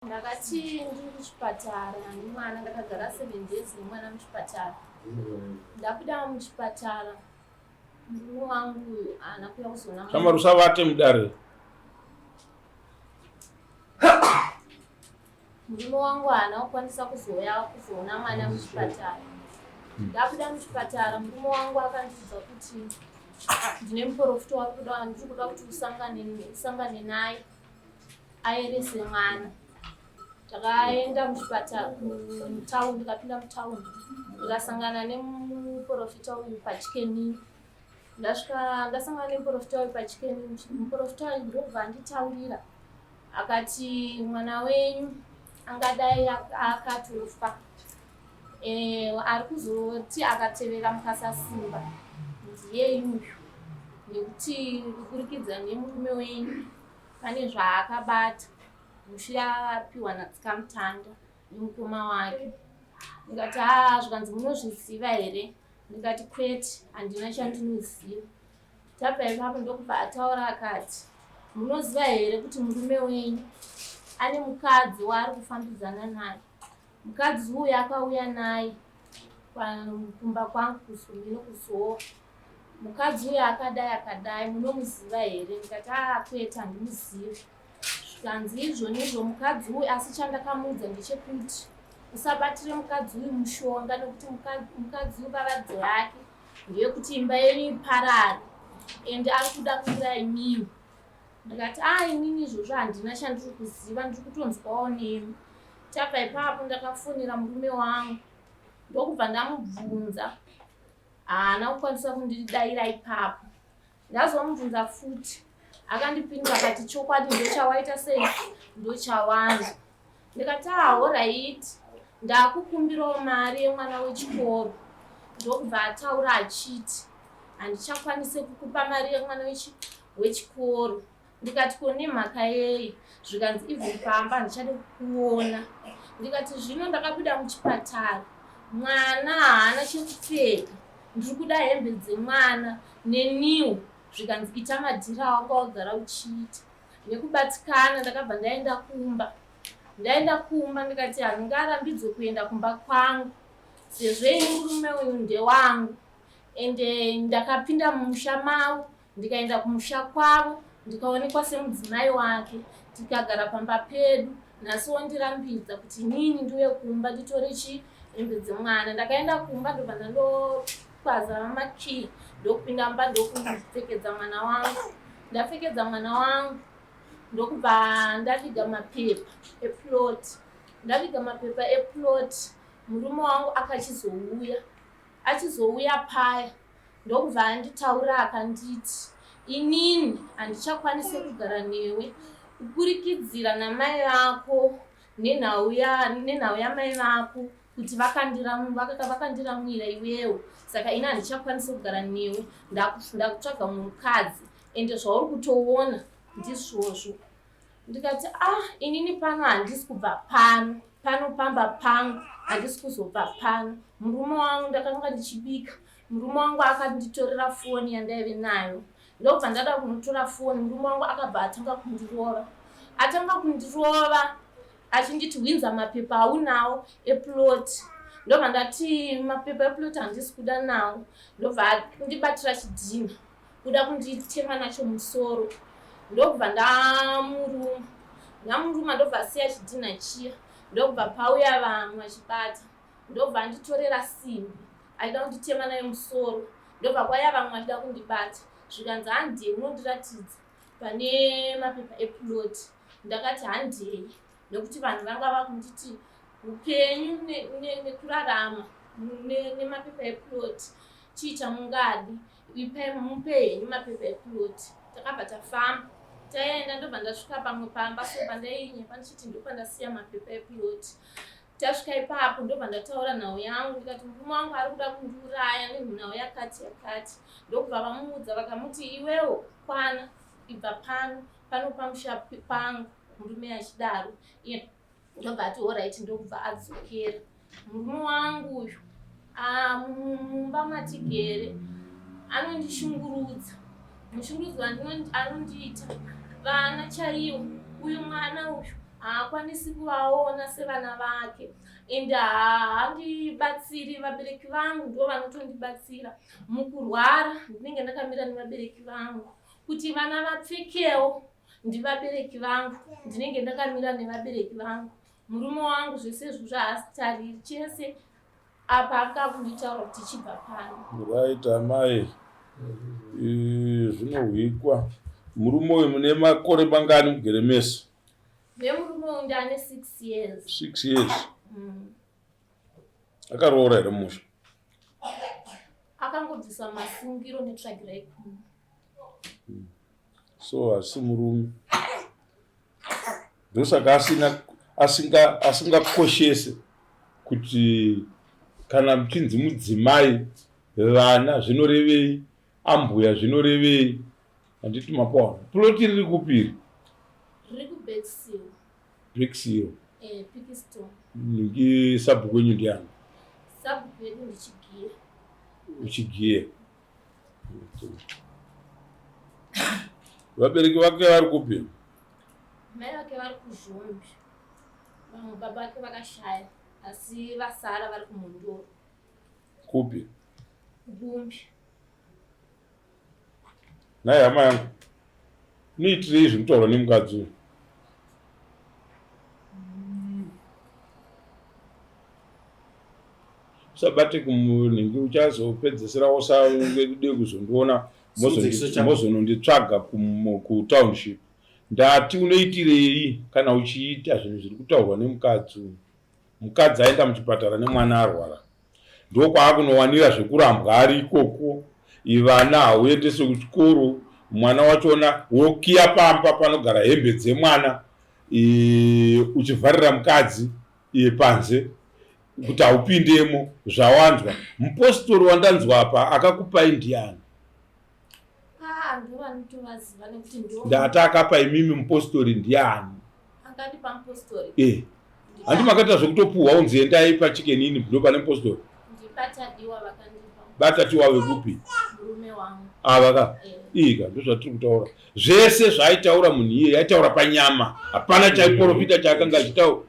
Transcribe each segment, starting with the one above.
Ndakati ndiri kuchipatara nemwana ndakagara 7 days nemwana muchipatara. Ndabuda muchipatara murume wangu haana kuuya kuzoona mwana. Kama rusavate mudare. Murume wangu haana kukwanisa kuzoona mwana muchipatara. Ndabuda muchipatara murume wangu akandiudza kuti ndine muprofita ndiri kuda kuti usangane naye aerese mwana. Takaenda muchipatara mutaundi, ndikapinda mutaundi ndikasangana nemuprofita uyu pachikeni. Ndasangana nemuprofita uyu pachikeni. Muprofita uyu ndobva anditaurira akati mwana wenyu angadai akatofa, ari kuzoti akatevera mukasasimba ndiye yuyu, nekuti kuburikidza nemurume wenyu pane zvaakabata mushure apiwa natsikamutanda nemukoma wake. Ndikati zvikanzi munozviziva here? Ndikati kwete, handina chandinoziva. Tabva ipapo ndokubva ataura akati munoziva here kuti murume wenyu ane mukadzi waari kufambidzana naye. Mukadzi uyu akauya naye kumba kwangu kusumbi nokuzowa. Mukadzi uyu akadai munomuziva here? Ndikati kwete, handimuzivi. Zvikanzi izvonizvo mukadzi uyu, asi chandakamuudza ndechekuti usabatire mukadzi uyu mushonga, nekuti mukadzi uyu varadzo yake ndeyekuti imba yenyu iparare ende ari kuda kuira imimi. Ndikati inini izvozvo handina chandiri kuziva, ndiri kutonzwawo nemi. Tabva ipapo ndakafonera murume wangu ndokubva ndamubvunza, haana kukwanisa kundidayira ipapo. Ndazomubvunza futi akandipindura akati chokwadi ndochawaita sei? Ndochawanza. Ndikati alright, ndakukumbirawo mari yemwana wechikoro. Ndokubva ataura achiti handichakwanise kukupa mari yemwana wechikoro. Ndikati kone mhaka yei? Zvikanzi ibve pamba handichade kukuona. Ndikati zvino ndakabuda muchipatara, mwana haana chekupfeka, ndiri kuda hembe dzemwana neniwo. Zvikanzi ita madhira wanga wagara uchiita. Nekubatikana ndakabva ndaenda kumba. Ndikati handingarambidzwe kuenda kumba kwangu sezvo ini murume uyu ndewangu. Ende ndakapinda mumusha mavo, ndikaenda kumusha kwavo, ndikaonekwa semudzimai wake, tikagara pamba pedu. Nhasi wondirambidza kuti inini ndiuye kumba nditore hembe dzemwana. Ndakaenda kumba ndobva ndandokwaza makii ndokupinda mumba ndokupfekedza mwana wangu. Ndapfekedza mwana wangu ndokubva ndaviga mapepa eploti. Murume wangu achizouya paya ndokubva anditaura akanditi inini handichakwanise kugara newe kupurikidzira namai vako nenhau yamai vako kuti vakandiramwira iwewo. Saka ini handichakwanise kugara newe, ndakutsvaga mukadzi ende zvauri kutoona ndizvozvo. Ndikati inini pano handisi kubva pano pamba pangu, handisi kuzobva pano. Murume wangu ndakanga ndichibika, murume wangu akanditorera foni yandaive nayo. Ndobva ndada kumutora foni, murume wangu akabva atanga kundirova achinditi winza mapepa aunawo eploti. Ndobva ndati mapepa eploti handisi kuda nawo. Ndobva ndibatira chidhina kuda kunditema nacho musoro. Ndobva ndamuruma ndobva asiya chidhina chiya. Ndobva pauya vamwe vachibata, ndobva nditorera simbi aida kunditema nayo musoro. Ndobva kwaya vamwe vachida kundibata. Zvikanzi handei munondiratidza pane mapepa eploti. Ndakati handei, nekuti vanhu vanga vakunditi upenyu nekurarama nemapepa eploti chiita mungadi, mupe henyu mapepa eploti. Takabva tafamba taenda, ndobva ndasvika pamwe pamba sobva ndainya pandichiti ndopandasiya mapepa eploti. Tasvika ipapo ndobva ndataura nhau yangu, ndikati murume wangu ari kuda kundiuraya nenhau yakati. Ndokubva vamuudza vakamuti iwewo kwana, ibva pano pamusha pangu. Murume achidaro ndobva ati alright, ndokubva adzokera. Murume wangu uyu mumba matigere anondishungurudza. Mushungurudzwa anondiita vana chaiwo. Uyu mwana uyu haakwanisi kuvaona sevana vake, ende haandibatsiri. Vabereki vangu ndo vanotondibatsira mukurwara. Ndinenge ndakamira nevabereki vangu kuti vana vapfekewo, ndivabereki vangu. Ndinenge ndakamira nevabereki vangu. Murume wangu zvese izvo zvaasitariri chese apa akakunditaura kuti chibva pano. Right, amai. Zvinohwikwa. Murume uyu mune makore mangani mugere meso? Nemurume uyu ndane 6 years. 6 years. Akaroora here musha? Akangobvisa masungiro netsvagira ikumi. So asi murume ndosaka asingakoshese kuti kana muchinzi mudzimai vana zvinorevei, ambuya zvinorevei. Handiti mapawana. Ploti riri kupiri? Riri kuBexhill. Bexhill. Pikiston. Ningi sabhuku wenyu ndiani? Sabhuku yedu ndiChegutu. UChegutu. Vabereki vake vari kupi? Mai vake vari kuZhombe. Vamwe baba vake vakashaya, asi vasara vari kuMondoro. Kupi? Gumbi. Nai hama yangu, muitirei zvinotaurwa nemukadzi uyu? Usabate kumunhingi uchazopedzesera usade kuzondiona mozononditsvaga kutownship. Ndati unoitirei kana uchiita zvinhu zviri kutaurwa nemukadzi uyu? Mukadzi aenda muchipatara nemwana arwara, ndokwakunowanira zvekurambwa ari ikoko. Ivana hauendese kuchikoro, mwana wachona wokiya pamba panogara hembe dzemwana, uchivharira mukadzi panze kuti haupindemo. Zvawanzwa. Mupostori wandanzwa apa akakupai ndiani? Ndovanotovaziva nekuti ndati akapai mimi mupostori ndiani? Akatipa mupostori. Handi makaita zvekutopuhwa unzi endai pachikenini ndo pane mupostori? Ndibatadiwa vakandipa. Batatiwa wekupi? Murume wangu. Vaka? Ika ndozvatiri kutaura. Zvese zvaaitaura munhu iye aitaura panyama. Hapana chaiprofita chaakanga achitaura.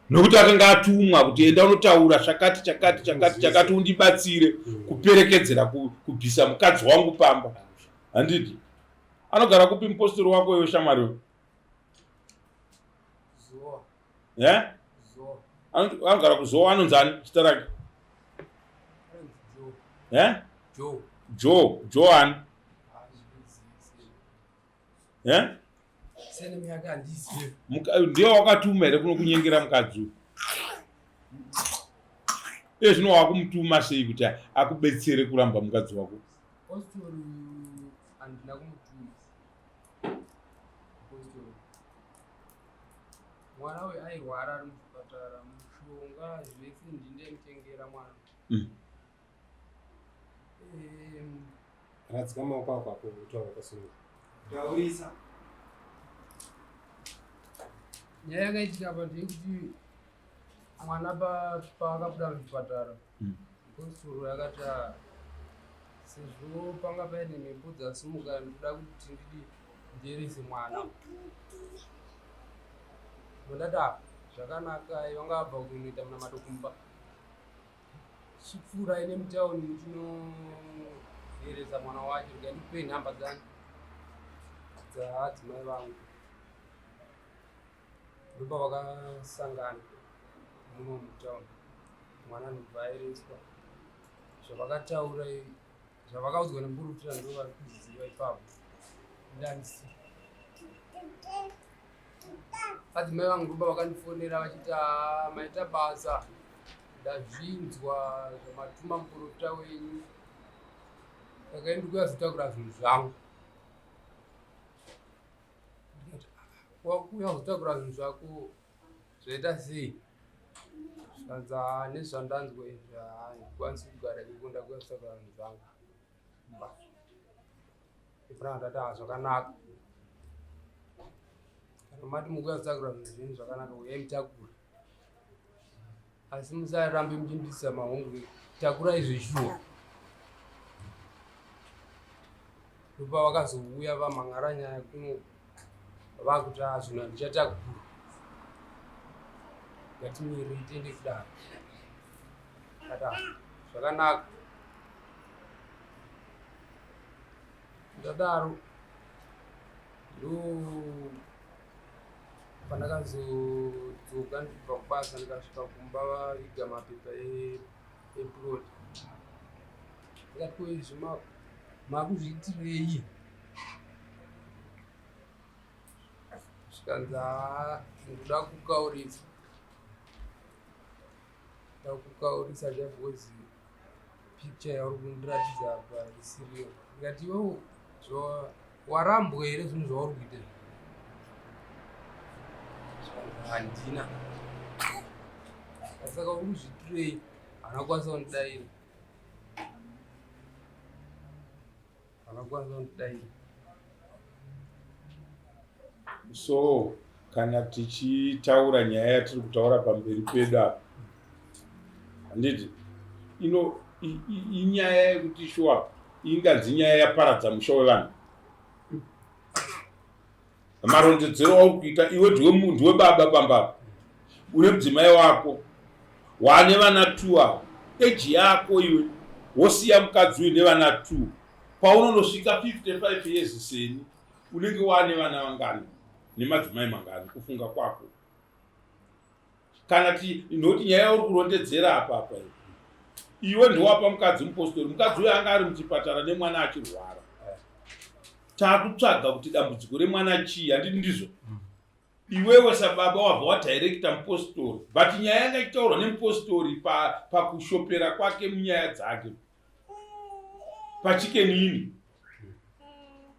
Nokuti akanga atumwa kuti enda unotaura chakati undibatsire kuperekedzera kubvisa mukadzi wangu pamba. Handiti? Anogara kupi mupostori wako iwe shamwari we? Zoa. Anogara kuZoa. Anonzani zita rake? Joan. Ndiye wakatuma here kuno kunyengera mukadzi uyu? Zvino wakumutuma sei kuti akubetsere kuramba mukadzi wako? Mwana we airwara ari muchipatara, mushonga zvese ndindemutengera mwana. Radzika maoko ako apo utaura kasungu. Taurisa. Nyaya yakaitika apa ndeyekuti mwana paakabuda muchipatara, mupostori yakati sezvo panga paine mhepo dzasimuka, ndinoda kuti ndierese mwana. Ndodati zvakanaka, vanga vabva kunoita munamato kumba. Chipfuura ine mutauni muchinoeresa mwana wacho, ndikandikupe nhamba dzadzimai vangu. Ndopa vakasangana muno mutauni, mwana ndobva aereswa. Zvavakataura, zvavakaudzwa nemuprofita ndo vari kuziva ipapo. Ndandisi adzimai vangu ndopa vakandifonera vachiti maita basa, ndazvinzwa zvamatuma muprofita wenyu, saka indi kuyazotakura zvinhu zvangu. Wakuya kuzotakura zvinhu zvako zvaita sei? Zvikanza nezvandanzwa izvi handikwanisi kugara ikoko, ndakuya kuzotakura zvinhu zvangu. Ifuna ndati zvakanaka. Kana mati mukuya kuzotakura zvinhu zvenyu zvakanaka, uyai mutakura. Asi musarambe muchindisa mahungu, takura izvi shuwa. Ndopa vakazouya vamhan'ara nyaya kuno vakuti zvinhu handichatakura. ngatimire tiende kudaro. Zvakanaka. Ndadaro pandakazodzoka ndibva kubasa ndikasvika kumba vaviga mapepa eplot. Ndikati koizvi makuzviitirei? Zvikanzi ndoda kukaurisa. Ndakukaurisa because picture yauri kundiratidza apa isiriyo. Ndikati iwewe warambwa here zvinhu zvauri kuita? Handina. Saka uri kuzviitirei? Hana kwanisa kundidaira. So kana tichitaura nyaya yatiri kutaura pamberi pedu apa, handiti inyaya yekuti shuwa inganzi nyaya yaparadza musha wevanhu. Marondedzero auri kuita iwe ndiwe baba pambapa, une mudzimai wako, wane vana 2 avo, eji yako iwe wosiya mukadzi uyu nevana 2. Paunonosvika 55 years seni unenge wane vana vangani nemadzimai mangani kufunga kwako. Kana noti nyaya yauri kurondedzera apa iwe ndiwapa mukadzi mupostori, mukadzi uyu anga ari muchipatara nemwana achirwara. Takutsvaga kuti dambudziko remwana chii, handiti ndizvo? Iwewe sababa wabva wadirecta mupostori, but nyaya yanga ichitaurwa nemupostori pakushopera kwake munyaya dzake pachikenini.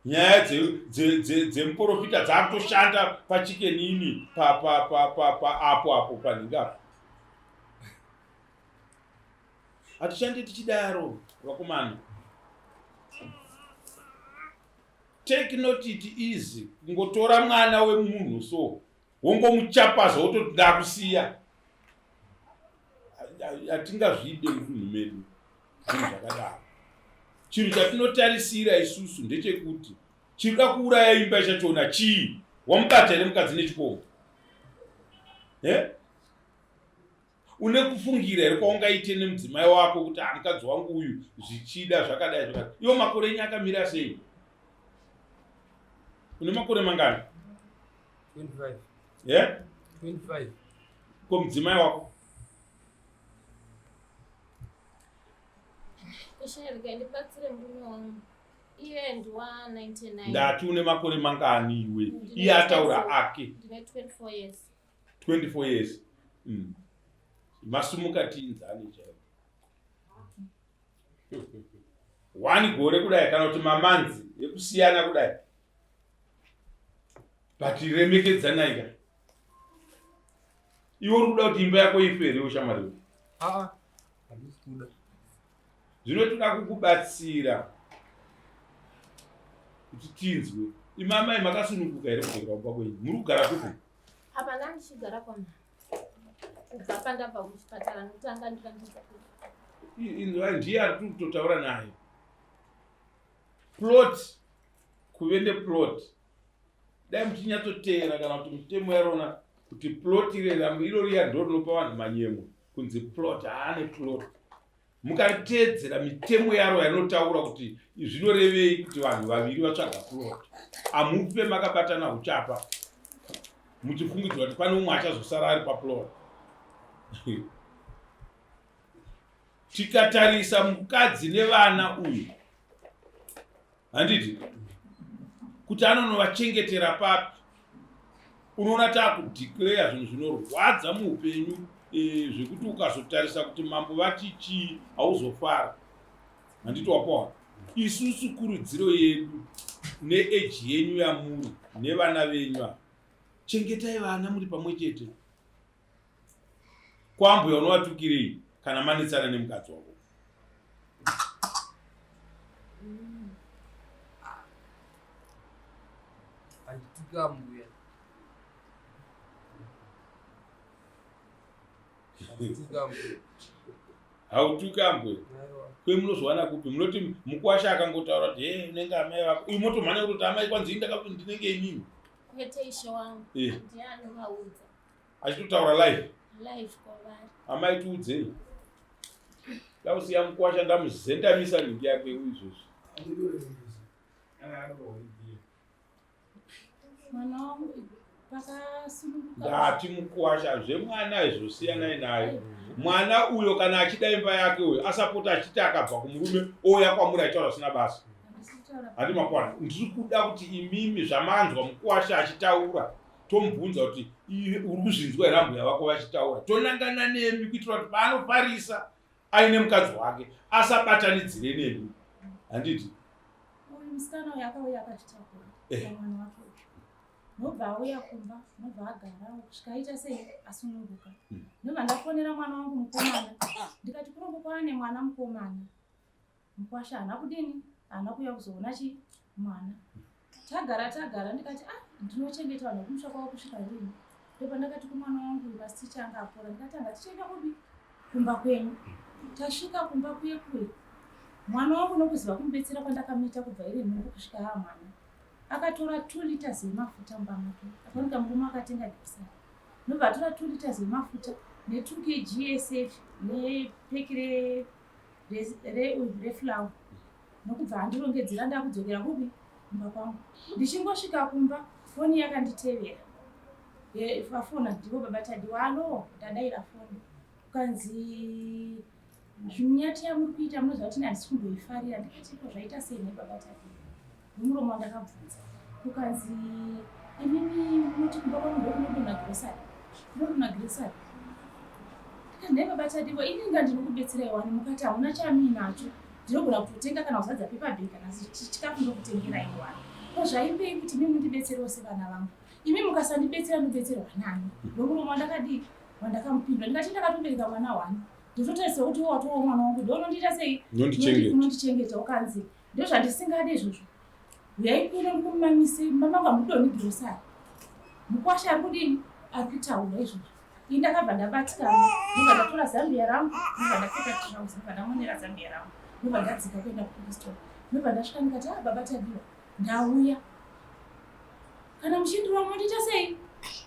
Nyaya dzemuprofita dzakutoshanda pachikenini apo panhingapo. Hatishandi tichidaro vakomana. Take note it easy. Kungotora mwana wemunhu so wongomuchapaza wototi ndakusiya. Hatingazvide munhu medu zvinhu zvakadaro. Chinhu chatinotarisira isusu ndechekuti chirikuda kuuraya imba chachona chii? Wamubata here mukadzi nechikombo? Une kufungira here kwaungaite nemudzimai wako kuti mukadzi wangu uyu zvichida zvakadai? Iwo makore enyu akamira sei? Une makore mangani? 25. 25. Ko mudzimai wako? Ndati une makore mangani iwe? Iye ataura ake. 24 years. 24 years. Masumuka tinzani chaivo. 1 gore kudai kana kuti mamanzi ekusiyana kudai. But remekedzana ika. Iwe uri kuda kuti imba yako ifere ushamari? Handisi kuda. Zvinotoda kukubatsira kuti tinzwe. Imamai makasununguka here kugara kumba kwenyu? Muri kugara kupi? Hapana, ndichigara kwamai. Kubva pandabva kuchipatara ndotanga ndikandiza kuti ndiye ari kutotaura naye. Plot kuve neplot. Dai muchinyatsoteera kana kuti mutemo yarona kuti plot iro riya ndo rinopa vanhu manyemo kunzi plot. Haane plot. Mukateedzera mitemo yaro yanotaura kuti zvinorevei kuti vanhu vaviri vatsvaga plot, amupe makabatana uchapa muchifungidzwa kuti pane umwe achazosara ari paplot. Tikatarisa mukadzi nevana uyu, handiti kuti anonovachengetera papi, unoona taakudeclare zvinhu zvinorwadza muupenyu zvekuti ukazotarisa kuti mambo vati chii hauzofara. Handiti wapaona? Isusu kurudziro yedu neeji yenyu yamuri nevana venyu, chengetai vana muri pamwe chete. Kwambo yaunovatukirei kana manetsana nemukadzi wako? Handitukambuya. Hautukambwe? Kwemunozwana kupi? Munoti mukwasha akangotaura kuti unenge amai vako. Uyu motomhanya kuti amai kwanzi ndinenge inini. kwete ishe wangu. Ndiye anovaudza. Achitotaura live? life kwavari. Amai tiudzei. Dausiya Mukwasha ndamuzendamisa nhingi yake izvozvo. Mwana wangu pakasununguka. Ngati Mukwasha zvemwana izvosiyanai naye. Mwana uyo kana achida imba yake uyo asapota achiti akabva kumurume ouya kwamuri achitaura sina basa. Handi Makwana, ndiri kuda kuti imimi zvamanzwa Mukwasha achitaura tomubvunza kuti uri kuzvinzwa here mbuya vako vachitaura. Tonangana nemi kuitira kuti paanofarisa aine mukadzi wake asabatanidzire nemi. Handiti? Uyu musikana uyu akauya akazvitakura mwana wake. Nobva auya kumba, nobva agara kusvika aita sei asununguka. Ndobva ndafonera mwana wangu mukomana. Ndikati kurongo kwaane mwana mukomana. Mukwasha haana kudini? Haana kuuya kuzoona mwana. Tagara ndikati ndinochengeta vanhu kumusha kwavo kusvika rini. Ndobva ndakati kumwana wangu vasicha anga apora. Ndikati tichaenda kudi kumba kwenyu. Tasvika kumba kuye. Mwana wangu nokuziva kumubetsera kwandakamuita kubva iri nhungu kusvika mwana. Akatora 2 liters yemafuta mumba make. Akanika murume akatenga gisa. Ndobva atora 2 liters yemafuta ne 2 kg SF nepeki reflour. Nokubva andirongedzera ndakudzokera kubi kumba kwangu. Ndichingosvika kumba foni yakanditevera. Fafona ndipo baba Tadiwa alo ndadaira foni. Kukanzi zvimunyati yamuri kuita munoziva kuti handisi kumboifarira. Ndikati zvaita sei nebaba Tadiwa. Muromo ndakabvunza. Kukanzi imimi munoti kumba kwangu ndokunodonha grocery. Ndodonha grocery. Ndikati baba Tadiwa ininga ndinokubetsera iwani mukati hamuna chaminacho. Ndinogona kutotenga kana kuzadza pepabheki kana chikafu ndokutengera iwani. Ko zvaimbei kuti mimi mundibetserewo sevana vangu. Imi mukasandibetsera ndobetserwa nani? Ndomuromo ndakadi wandakamupindura. Ndikati ndakatobereka mwana wani. Ndototarisira kuti watowa mwana wangu ndonondiita sei? Nondichengeta ukanzi. Ndozvandisingade izvozvo. Uyaikwira ndikumamisi mama vangu grocery. Mukwasha ari kudini? Ari kutaura izvozvo. Ini ndakabva ndabatikana. Ndobva ndatora zambia rangu. Ndobva ndapfeka trouser. Ndobva ndamonera zambia rangu. Ndobva ndadzika kuenda kupolisi. Ndobva ndasvika ndikati baba Tadiwa ndauya. Kana muchindiro mondiita sei?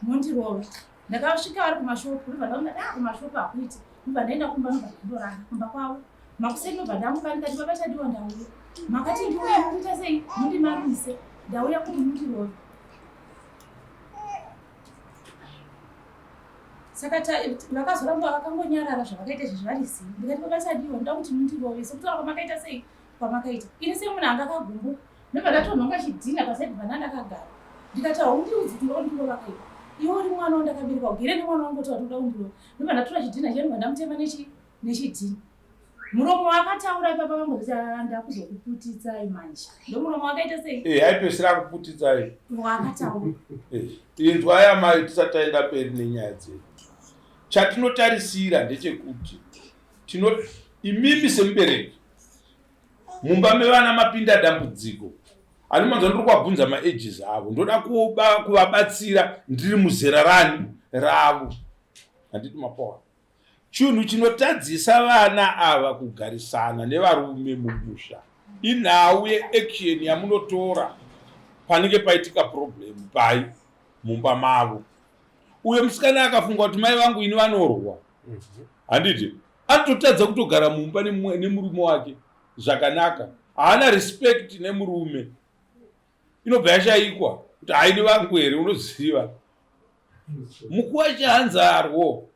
Mondirova. Ndakasvika vari kumashopu. Ndobva ndaona kumashopu hakuiti. Ndobva ndaenda kumba ndobva ndandorara kumba kwavo. Makuseni ndobva ndamuka ndikati baba Tadiwa ndauya. Makati ndiuya mundiita sei? Mundimarise. Ndauya kuti mundirove. Saka vakazoramba vakangonyarara zvavakaita zvezvarisi. Ndikati baba Tadiwa ndoda kuti mundirove. Sokutaura kwamakaita sei? Kwamakaita. Ini semunhu anga akagumbuka. Ndobva ndatonhonga chidhina pasaidhi pana ndakagara. Ndikati haundiudzi kuti ndoda kundirova kai. Iwe uri mwana wandakabereka ugere nemwana wangu kuti watoda kundirova. Ndobva ndatora chidhina chenu ndamutema nechidhina. Muromo akataura baba vangu kuti ndakuzokuputidzai manje. Ndomuromo akaita sei? Aipesera kuputidzai. Wakataura. Inzwai amai tisati taenda mberi nenyaya dzedu. Chatinotarisira ndechekuti imimi semubereki mumba mevana mapinda dambudziko. Anomanzwa ndiri kuabvunza maages avo. Ndoda kuvabatsira ndiri muzera ravo. Handiti Mapawa. Chinhu chinotadzisa vana ava kugarisana nevarume mumusha inhau yeaction yamunotora panenge paitika problem pai mumba mavo. Uyo musikana akafunga kuti mai vangu ini vanorwa. Handiti? Anototadza kutogara mumba nemurume wake zvakanaka. Haana respect nemurume. Inobva yashayikwa kuti haini vangu here unoziva. Mukwasha hanzarwo.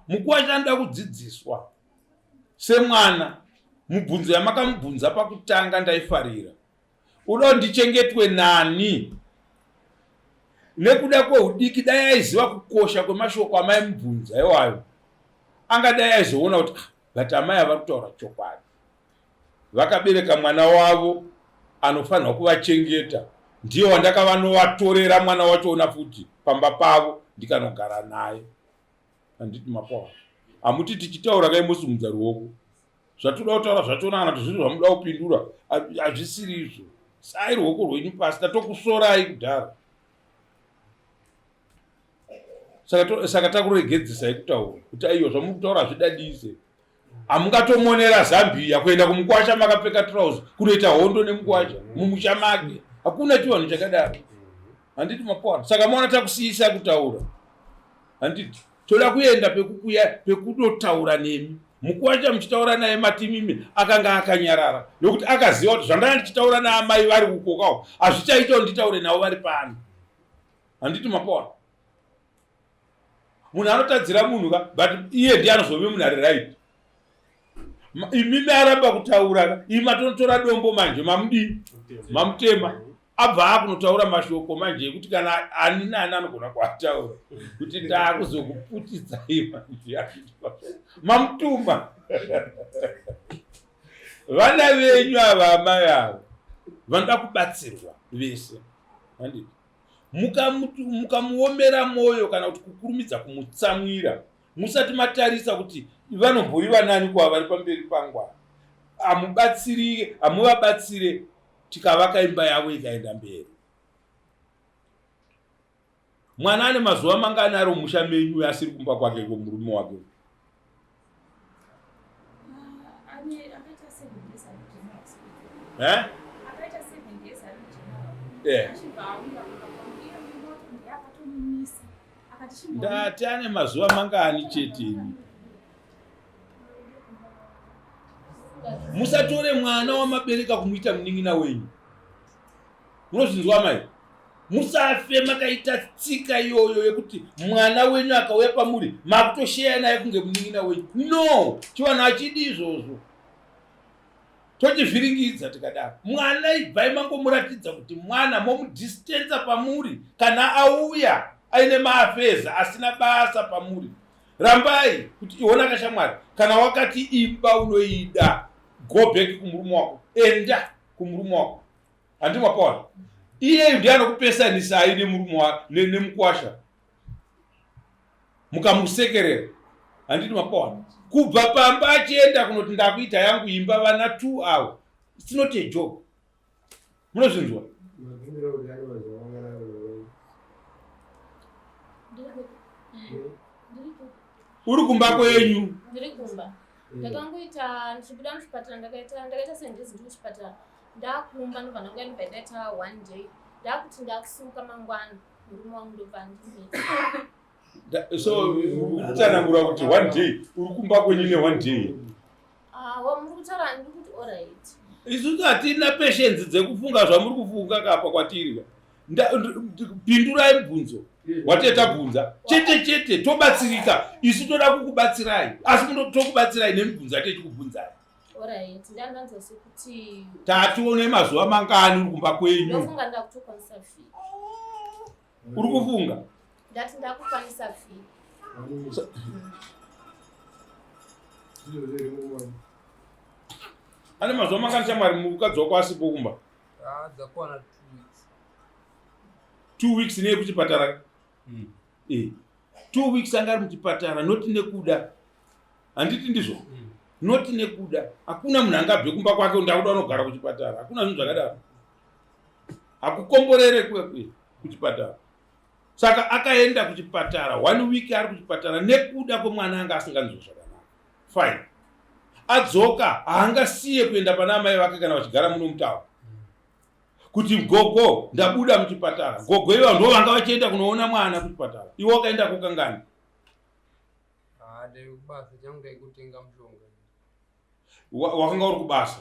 Mukwasha anoda kudzidziswa semwana. Mubvunzo yamakamubvunza pakutanga ndaifarira. Uda ndichengetwe nani? Nekuda kweudiki dai aiziva kukosha kwemashoko amaimubvunza iwayo. Angadai aizoona kuti but amai avari kutaura chokwadi. Vakabereka mwana wavo anofanirwa kuvachengeta. Ndiyo wandakavanovatorera mwana wachona futi pamba pavo ndikanogara naye. Handiti Mapawa. Hamuti tichitaura kaimusumudza ruoko. Zvatoda kutaura zvachona kana kuti zvinhu zvamuda kupindura hazvisiri izvo. Sai ruoko rwenyu pasi tatokusorai kudhara. Saka takuregedzesai kutaura kuti aiyo zvamuri kutaura hazvidadise. Hamungatomonera zambia kuenda kumukwasha makapfeka trouser kunoita hondo nemukwasha mumusha make. Hakuna chivanhu chakadaro. Handiti Mapawa. Saka maona takusiyisa kutaura. handiti toda kuenda pekutotaura nemi. Mukuwacha muchitaura naye matimimi akanga akanyarara nokuti akaziva kuti zvandanga ndichitaura naamai vari kukokawo hazvichaita kuti nditaure navo vari pano. Handiti mapona munhu anotadzira munhu ka but iye ndiye anozove munhu ari right. Imimi aramba kutaura imatotora dombo manje mamutema abva akunotaura mashoko manje ekuti kana ani nani anogona kuataura kuti ndakuzokuputidzai manje mamutuma. Vana venyu ava amai avo vanoda kubatsirwa vese. Handiti mukamuomera mwoyo kana kuti kukurumidza kumutsamwira musati matarisa kuti vanombori vanani kuva vari pamberi pangwa, amuvabatsire tikavaka imba yavo ikaenda mberi. Mwana ane mazuva mangani ari mumusha menyu asiri kumba kwake kwomurume wake? Ndati ane mazuva mangani chete. Musatore mwana wamabereka kumuita munin'ina wenyu. Munozvinzwa mai? Musafe makaita tsika iyoyo yekuti mwana wenyu akauya pamuri makutosheya naye kunge munin'ina wenyu. No, chivanhu hachidi izvozvo. Tochivhiringidza tikadaro. Mwana ibvai mangomuratidza kuti mwana momudistensa pamuri kana auya aine maafeza asina basa pamuri. Rambai kuti iona kashamwari kana wakati imba unoida go back kumurume wako, enda kumurume wako. Handiti mapona? Iye ndiye anokupesanisai nemukwasha mukamusekerera. Handiti mapona? Kubva pamba achienda kunoti ndakuita yangu imba vana 2 avo. It's not a joke. Munozvinzwa? Uri kumba kwenyu? Ndiri kumba. Ndakangoita ndichibuda muchipatara ndakaita sendizi ndi muchipatara. Ndakumba ndobva ndanga ndaita 1 day. Ndakuti ndakusuka mangwana murume wangu ndobva ndimira. So utsanangura kuti 1 day uri kumba kwenyu ne 1 day. Muri kutaura ndiri kuti alright. Isusu hatina patience dzekufunga zvamuri kufunga kapa kwatiri. Pindurai mibvunzo wateta bvunza chete tobatsirika. Isu toda kukubatsirai asi tokubatsirai nemibvunzo yatechikubvunzai. Alright, ndanzose kuti tatione mazuva mangani uri kumba kwenyu. Ndofunga ndakutokwanisa fee. Uri kufunga? Ndati ndakukwanisa fee. Ane mazuva mangani shamwari mukadzi wako asipo kumba? Dzakwana 2 weeks. 2 weeks neye kuchipatara? 2 weeks anga ari muchipatara noti nekuda. Handiti ndizvo? Noti nekuda. Hakuna munhu angabve kumba kwake ndakuda unogara kuchipatara. Hakuna zvinhu zvakadaro. Hakukomborere kuchipatara. Saka akaenda kuchipatara 1 week ari kuchipatara nekuda kwemwana anga asinganzwi zvakanaka. Fine. Adzoka haangasiye kuenda pana amai vake kana vachigara muno mutawa. Kuti gogo ndabuda muchipatara. Gogo ivo ndo vanga vachienda kunoona mwana kuchipatara. Iwo wakaenda kokangani? Kubasa changu ndaikutenga mushonga. Wakanga uri kubasa.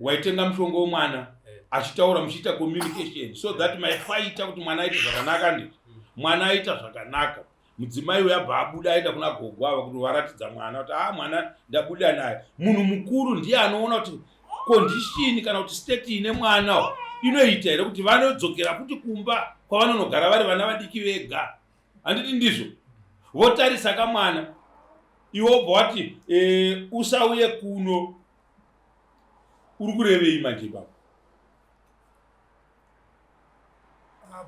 Waitenga mushonga womwana. Achitaura muchiita communication so that my fighter kuti mwana aite zvakanaka nditi. Mwana aita zvakanaka. Mudzimai uyabva abuda aenda kuna gogo ava kuti waratidza mwana kuti mwana ndabuda naye. Munhu mukuru ndiye anoona kuti condition kana kuti state ine mwana inoita here kuti vanodzokera kuti kumba kwavanonogara vari vana vadiki vega. Handiti ndizvo? Votarisa kamwana iwo bva wati usauye kuno. Uri kurevei manje baba?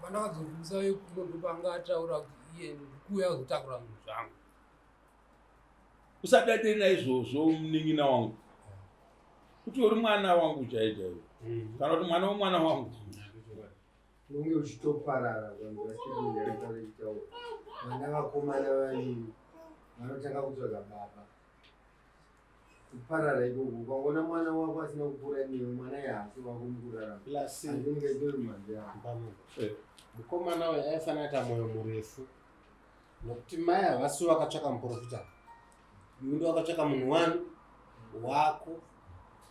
Pandakadzobvisa yekuno ndopanga ataura kuti iye ndikuya kuzotakura zvinhu zvangu. Usadade naizvozvo munin'ina wangu. Kuti uri mwana wangu chaichaiwo. Kana kuti mwana womwana wangu. Unge uchitoparara vanhu vachirikutaura. Vana vakomana vanhu vanotanga kutsvaga baba. Kuparara ikoko ukaona mwana wako asina kukura newe mwana yasi wako mukurarama. Andinge ndori manje yako. Mukomana uyu aifanira kuita mwoyo murefu. nokuti mai havasi vakatsvaka muprofita, iwe ndo wakatsvaka munhu wanu wako.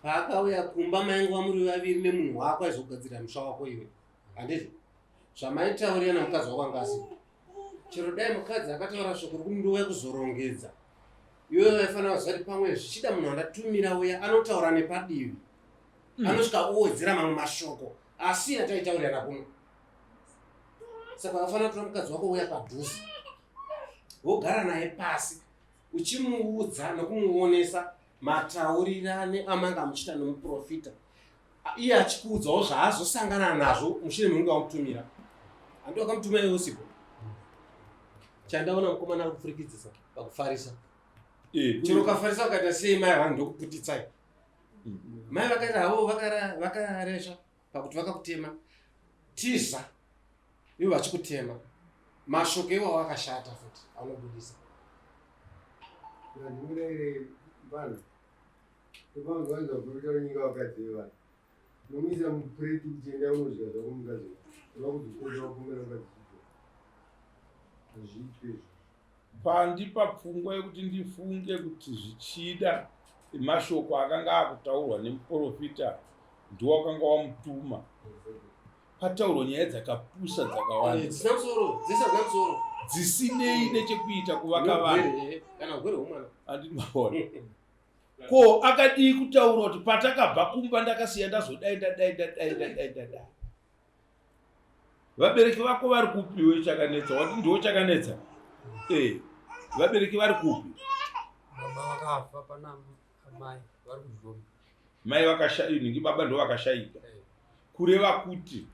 Paakauya kumba mainguva muri vaviri nemunhu wako aizogadzira musha wako iwe, handizvo zvamaitaurira namukadzi wako angasi. Chero dai mukadzi akataura shoko rokuti ndouya kuzorongedza, iwe vaifanira kuziva kuti pamwe zvichida munhu andatumira uya anotaura nepadivi, anosvika owedzera mamwe mashoko asi ataitaurira nakuno. Saka wafanira kutora mukadzi wako uya padhuze, wogara naye pasi uchimuudza nokumuonesa mataurirane amanga muchita nomuprofita, iye achikuudzawo zvaazosangana nazvo mushure memunge wamutumira. Handi wakamutumira iwe usiku. Chandaona mukomana ari kufurikidzisa pakufarisa. Chero ukafarisa ukaita sei mai vanhu ndokuputitsai. Mai vakaita havo vakaresha pakuti vakakutema. Tiza ivo vachikutema. Mashoko iwo wakashata futi anobudisa. Ndimurere vanhu. Topanzwanza kuti nyika wakadziva. Nomisa mupureti kuchenda unozvika zvakumukadzi. Vakuti kuti wakumira mukadzi. Pandipa pfungwa yekuti ndifunge kuti zvichida mashoko akanga akutaurwa nemuprofita ndiwakanga wamutuma. Pataurwa nyaya dzakapusa dzakawanda dzisinei nechekuita kuvaka vanhu. Ko akadii kutaura kuti patakabva kumba ndakasiya ndazodai ndadai. Vabereki vako vari kupi wechakanetsa? Wati ndiwo chakanetsa? Vabereki vari kupi? Baba vakafa pana mai vari kuzvomba. Mai vakashayika, ningi baba ndo vakashayika. Kureva kuti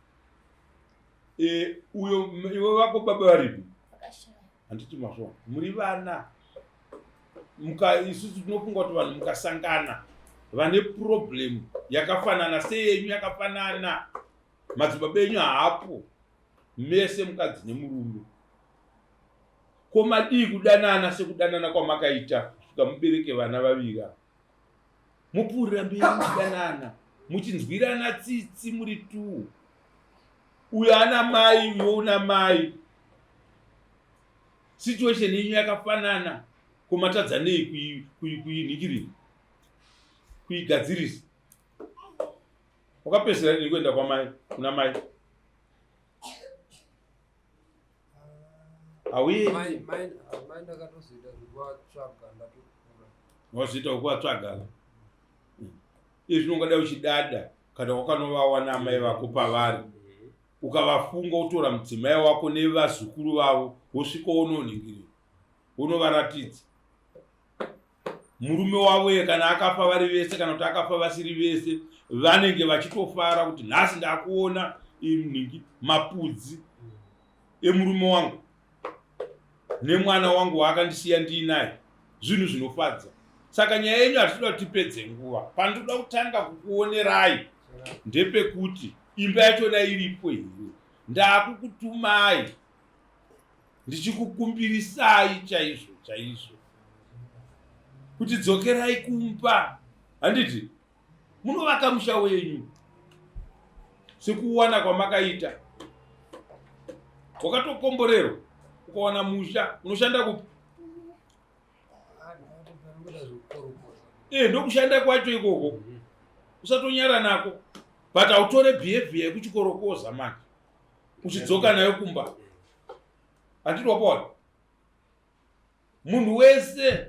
uyo iwe vako baba varipi? Vakashaya. Handiti mazvo. Muri vana. Isusu tinofunga kuti vanhu mukasangana vane problem yakafanana seyenyu yakafanana. Madzibaba enyu haapo. Mese mukadzi nemurume. Ko madii kudanana sekudanana kwamakaita kusvika mubereke vana vaviri. Mupurira mberi muchidanana, muchinzwirana tsitsi muri tu. Uyo ana mai, uyo una mai. Situation yenyu yakafanana. Komatadza nei kuinikirira, kuigadzirisa. Wakapesera ni kuenda kwa mai, kuna mai. Awi Mai ndakatozoita zvekuvatsvaga ndatokura. wazoita kuvatsvaga. Izvi ungada uchidada kana wakanovawana mai vako pavari. Ukavafunga utora mudzimai wako nevazukuru vavo wosvika unoningirira. Unovaratidza. Murume wavo kana akafa vari vese kana kuti akafa vasiri vese vanenge vachitofara kuti nhasi ndakuona inhingi mapudzi emurume wangu nemwana wangu waakandisiya ndiinaye. Zvinhu zvinofadza. Saka nyaya yenyu hatinoda kuti tipedze nguva. Pandoda kutanga kukuonerai ndepekuti imba yachona iripo here. Ndakukutumai ndichikukumbirisai chaizvo kuti dzokerai kumba. Handiti munovaka musha wenyu sekuwana kwamakaita. Wakatokomborerwa ukawana musha unoshanda kupi? Ndokushanda kwacho ikoko. Usatonyara nako. But autore behavior yekuchikorokoza manje. Uchidzoka nayo kumba. Handiti wapona. Munhu wese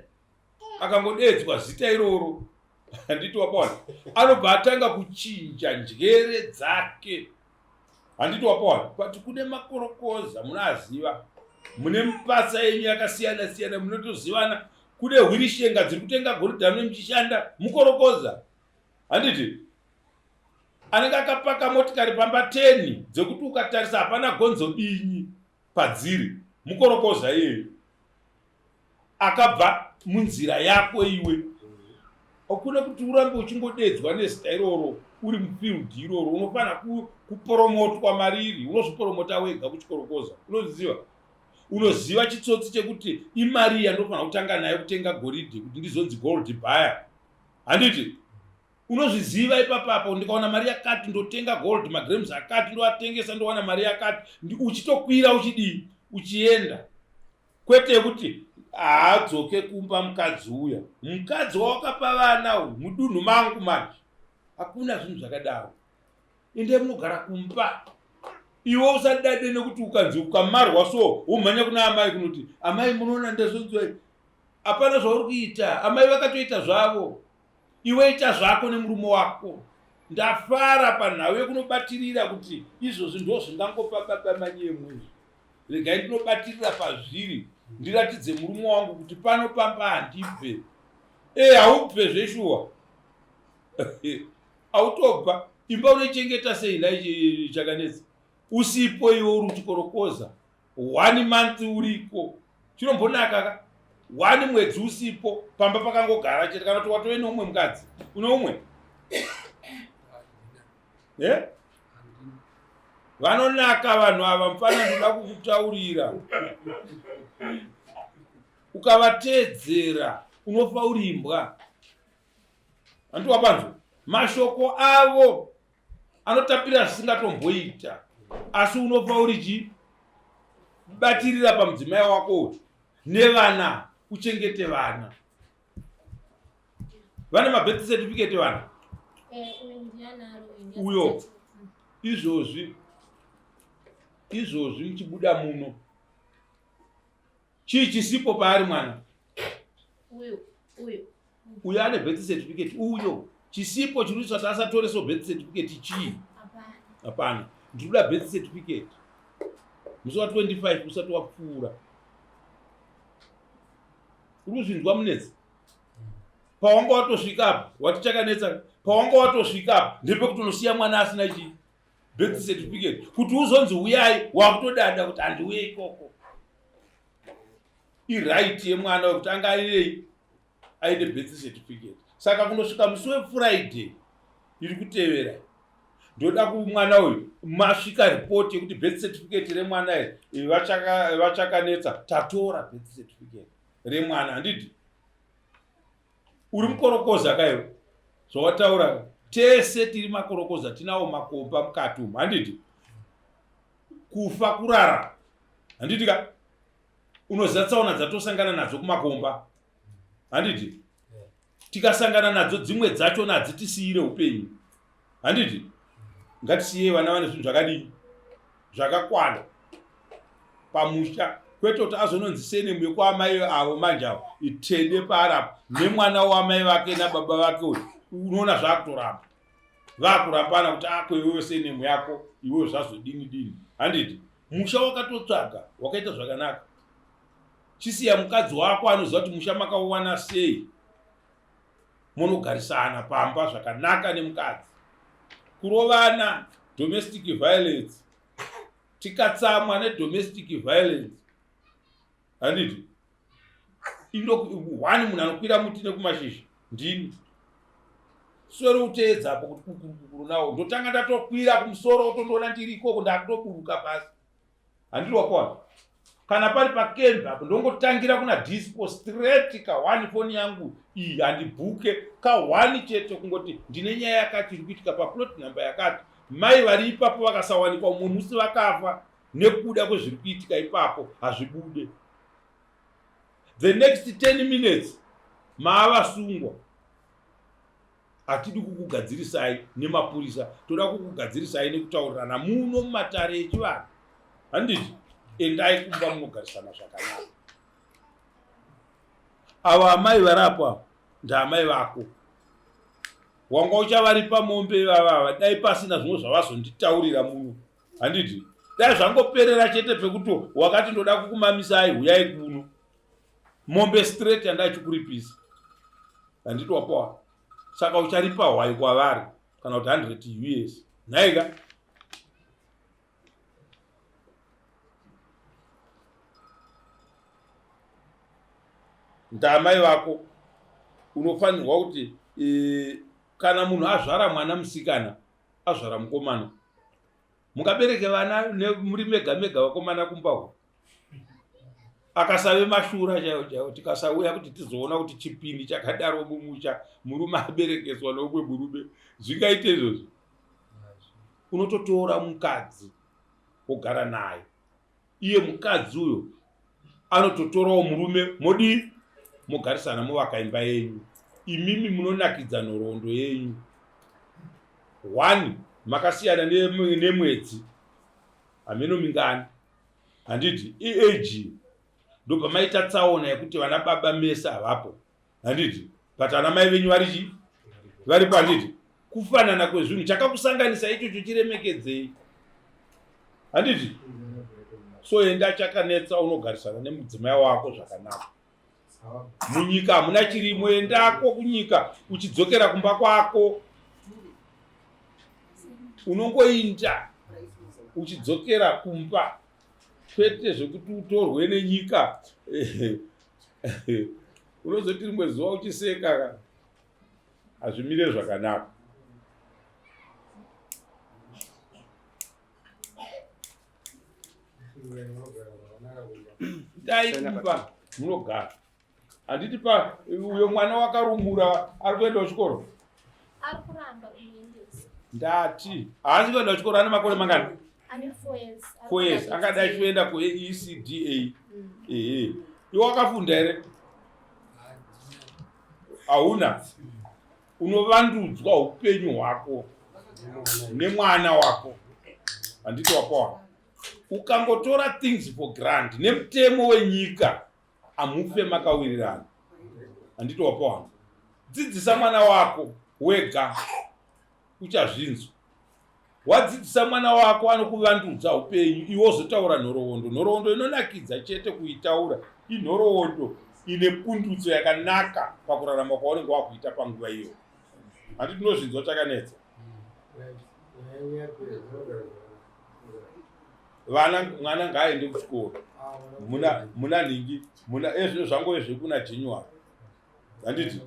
akangodedzwa zita iroro. Handiti wapona. Anobva atanga kuchinja njere dzake. Handiti wapona. But kune makorokoza munaziva. Mune mipasa yenyu yakasiyana siyana munotozivana. Kune hwirishenga dziri kutenga goridhe muchishanda mukorokoza. Handiti anenge akapaka motikari pamba 10 dzekuti ukatarisa hapana gonzo binyi padziri. Mukorokoza iye akabva munzira yako iwe. Okuna kuti urambe uchingodedzwa nezita iroro uri mufield iroro. Unofana kupromotwa mariri. Unozvipromota wega kuchikorokoza. Unoziva. Unoziva chitsotsi chekuti imari yanofana kutanga nayo kutenga goridhe kuti ndizonzi gold buyer. Handiti unozviziva ipapapo ndikaona mari yakati ndotenga gold magrams akati ndoatengesa ndowana mari yakati uchitokwira uchidii uchienda. kwete kuti haadzoke kumba mukadzi uya. Mukadzi wawakapa vana uyu mudunhu mangu manje. Hakuna zvinhu zvakadaro. Ende munogara kumba. Iwe usadade nekuti ukanzi ukamarwa so umhanya kuna amai kunoti amai munoona ndezvonzwai. Hapana zvauri kuita. Amai vakatoita zvavo. Iwe ita zvako nemurume wako. Ndafara panhau yekunobatirira kuti izvozvi ndo zvingangopa baba manyemwe. Regai ndinobatirira pazviri. Ndiratidze murume wangu kuti pano pamba handibve. Haubve zveshuwa. Autobva. Imba unochengeta sei nai chakanetsa. Usipo iwe uri kuchikorokoza. 1 month uriko. Chinombonaka ka. 1 mwedzi usipo. Pamba pakangogara chete kana kuti watove nomwe mukadzi. Uno umwe. Vanonaka vanhu ava mfana ndoda kukutaurira. Ukavatedzera unofa uri imbwa. Antu wapanzwa. Mashoko avo anotapira zvisingatomboita. Asi unofa uri chi? Batirira pamudzimai wako nevana, uchengete vana. Vane mabirth certificate vana. Uyo izvozvi muchibuda muno. Chii chisipo paari mwana? Uyo ane birth certificate. Uyo chisipo chinoita kuti asatoreso birth certificate chii? Hapana. Ndinoda birth certificate. Musi wa 25 usati wapfuura. Uri kuzvinzwa munetsi? Pawanga watosvika apa, wati chakanetsa, pawanga watosvika apa, ndepekuti unosiya mwana asina chi birth certificate. Kuti uzonzi uyai, wakutodada kuti handiuye ikoko. Iright yemwana wekuti anga aine birth certificate. Saka kunosvika musi weFriday iri kutevera. Ndoda kumwana uyu masvika report yekuti birth certificate remwana iri vachakanetsa tatora birth certificate remwana. Handiti uri mukorokoza kaiwe zvawataura. Tese tiri makorokoza, tinawo makomba mukati umu. Handiti kufa kurara. Handiti ka unoziva tsaona dzatosangana nadzo kumakomba. Handiti tikasangana nadzo dzimwe dzacho nadzitisiyire upenyu. Handiti ngatisiye vana vane zvinhu zvakadii zvakakwana pamusha. Kwete kuti azononzi senemu yekuamai avo manje avo itende paarapo nemwana wamai vake nababa vake uyu. Unoona zvakutoramba. Vakurambana kuti ako iwewe senemu yako iwewe zvazodini. Handiti musha wakatotsvaga wakaita zvakanaka. Chisiya mukadzi wako anoziva kuti musha makauwana sei. Munogarisana pamba zvakanaka nemukadzi. Kurovana, domestic violence. Tikatsamwa nedomestic violence. Handiti wani munhu anokwira muti nekumashisha ndini. Sore uteedza apo kuti kukuru nawo. Ndotanga ndatokwira kumusoro otondoona ndiri ikoko ndakutoburuka pasi. Handiri wakona. Kana pari pakembe apo ndongotangira kuna dispo straight ka 1 phone yangu iyi handibhuke ka 1 chete kungoti ndine nyaya yakati iri kuitika paplot number yakati. Mai vari ipapo vakasawanikwa umwe musi vakafa nekuda kwezviri kuitika ipapo hazvibude. The next 10 minutes maavasungwa. Hatidi kukugadzirisai nemapurisa, toda kukugadzirisai nekutaurirana muno mumatare echivanhu. Handiti endai kumba munogarisana zvakanaka. Ava amai varipo ava ndaamai vako. Wanga uchavari pamombe vavava dai pasina zvimwe zvavazonditaurira muno. Handiti dai zvangoperera chete pekuti wakati ndoda kukumamisai huyai kuno. Mombe straight handai chikuripisa. Handiti wapowa. Saka ucharipa hwai kwavari kana kuti 100 US. Nhaika ndamai vako unofanirwa kuti kana munhu azvara mwana musikana azvara mukomana mukabereke vana muri mega mega vakomana kumbaho akasave mashura chaiwo tikasauya kuti tizoona kuti chipindi chakadaro mumusha murume aberekeswa noumwe murume zvingaite izvozvo. Unototora mukadzi wogara naye. Iye mukadzi uyo anototorawo murume modi mugarisana muvakaimba yenyu. Imimi munonakidza nhoroondo yenyu. 1 makasiyana nemwedzi hameno mingani handiti iage ndobva maita tsaona yekuti vana baba mese havapo handiti but ana mai venyu varipo handiti kufanana kwezvinhu chakakusanganisa ichocho chiremekedzei handiti. So enda chakanetsa unogarisana nemudzimai wako zvakanaka. Munyika hamuna chirimo, endako kunyika uchidzokera kumba kwako. Unongoinda uchidzokera kumba, kwete zvekuti utorwe nenyika. Unozoti rimwe zuva uchiseka, hazvimire zvakanaka. Dai kumba munogara. Handiti pa uyo mwana wakarumura ari kuenda kuchikoro? Ari kuramba kuendesa. Ndati haasi kuenda kuchikoro, ane makore mangani? Ane 4 years. 4 years. Angada achienda kuECDA. Iwe wakafunda here? Hauna. Unovandudzwa upenyu hwako nemwana wako. Handiti wapawa. Ukangotora things for granted nemutemo wenyika amufe makawirirana. Handiti wapawa. Dzidzisa mwana wako wega uchazvinzwa. Wadzidzisa mwana wako anokuvandudza upenyu, iwe wozotaura nhoroondo. Nhoroondo inonakidza chete kuitaura. Inhoroondo ine pundutso yakanaka pakurarama kwaunenge wakuita panguva iyo. Handiti ndozvinzwa chakanetsa. Mwana ngaaende kuchikoro. Muna nhingi, muna ezvo zvangu ezvekuna January. Handiti